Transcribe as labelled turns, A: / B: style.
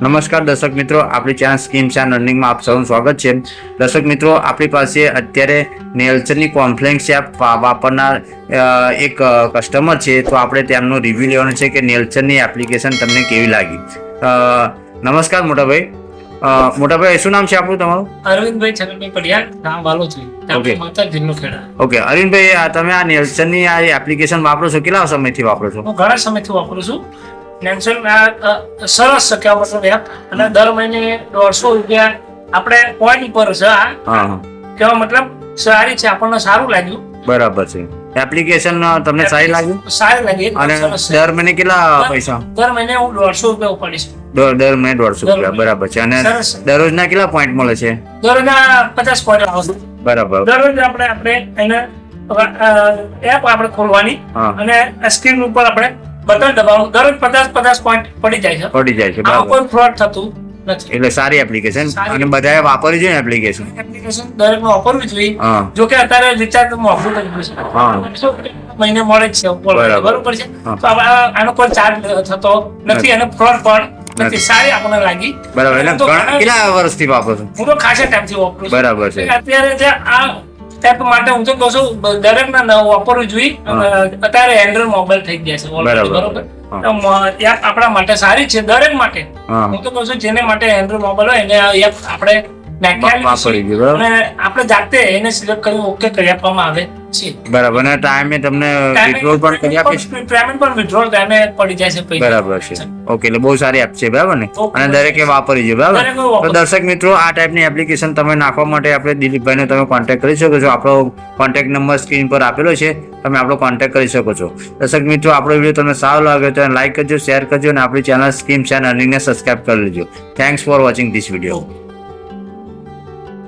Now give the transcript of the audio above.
A: નમસ્કાર દર્શક મિત્રો, આપણી ચેનલ સ્કીમ્સ એન્ડ અર્નિંગમાં આપ સૌનું સ્વાગત છે. દર્શક મિત્રો, આપણી પાસે અત્યારે નેલ્સનની કોન્ફ્લેક્સ એપ વાપરનાર એક કસ્ટમર છે, તો આપણે તેમનો રિવ્યુ લેવાનો છે કે નેલ્સનની એપ્લિકેશન તમને કેવી લાગી. નમસ્કાર મોટાભાઈ. મોટાભાઈ, શું નામ છે આપણું તમારું?
B: અરવિંદભાઈ છગનભાઈ પડિયાર, ગામ વાલોચરી, તાલુકો માતર, જિલ્લો ખેડા.
A: ઓકે અરવિંદભાઈ, તમે આ નેલ્સનની આ એપ્લિકેશન વાપરો છો, કેટલા સમયથી વાપરો છો?
B: હું ઘણા સમયથી વાપરું છું. નેલ્સન સરસ છે કહેવા મતલબ એપ, અને દર મહિને 150 રૂપિયા આપણે પોઈન્ટ પર છે. આ કહેવા મતલબ સારી છે, આપણને સારું લાગ્યું.
A: બરાબર છે. એપ્લિકેશન તમને સારી લાગી?
B: સારી લાગી.
A: અને દર મહિને કેટલા પૈસા?
B: દર મહિને હું 150 રૂપિયા ઉપાડીશ.
A: દર મહિને 150 રૂપિયા. બરાબર છે. અને દરરોજના કેટલા પોઈન્ટ મળે છે?
B: દરરોજના 50 પોઈન્ટ આવશે.
A: બરાબર.
B: દરરોજ આપણે એને એપ આપણે ખોલવાની અને સ્ક્રીન ઉપર આપણે બટન દબાવવાનું. દરરોજ 50 પોઈન્ટ પડી જાય છે. આમાં કોઈ ફ્રોડ થતું નથી.
A: એટલે સારી એપ્લિકેશન, અને બધાએ વાપરવી જોઈએ એપ્લિકેશન.
B: દરેક ને વાપરવી જોઈએ. જો કે અત્યારે રિચાર્જ મોંઘું થઈ ગયું છે, મહિને મળે જ છે, બરોબર છે. તો આનો કોઈ ચાર્જ થતો નથી અને ફ્રોડ પણ નથી. સારી આપણને લાગી.
A: બરાબર. એટલે કેટલા વર્ષથી વાપરો છો?
B: હું તો ખાસા ટાઈમથી વાપરું છું.
A: બરાબર છે. અત્યારે
B: જે આ એપ માટે હું તો કહું છું દરેક ને વાપરવું જોઈએ. અત્યારે એન્ડ્રોઇડ મોબાઈલ થઈ ગયા છે, બરોબર. આપણા માટે સારી છે, દરેક માટે. હું તો કહું છું જેને માટે એન્ડ્રોઇડ મોબાઈલ હોય એને એપ આપણે આપણે જાતે એને સિલેક્ટ કરી ઓકે કરી આપવામાં આવે છે.
A: બરાબર. અને ટાઈમે તમને વિથડ્રોલ પણ કરી આપે છે?
B: પેમેન્ટ પણ વિથડ્રોલ ટાઈમે પડી જાય છે.
A: બરાબર છે. ઓકે, એટલે બહુ સારી એપ છે, બરાબર ને? અને દરેકે વાપરવી જોઈએ, બરાબર. તો દર્શક મિત્રો, આ ટાઈપની એપ્લિકેશન તમે નાખવા માટે આપણે દિલીપભાઈને તમે કોન્ટેક્ટ કરી શકો છો. આપણો કોન્ટેક્ટ નંબર સ્ક્રીન પર આપેલો છે, તમે આપણો કોન્ટેક્ટ કરી શકો છો. દર્શક મિત્રો, આપણો વિડીયો તમને સારો લાગે તો લાઈક કરજો, શેર કરજો, અને આપણી ચેનલ સ્કીમ્સ એન્ડ અર્નિંગને સબસ્ક્રાઇબ કરી લેજો. Thanks for watching this video.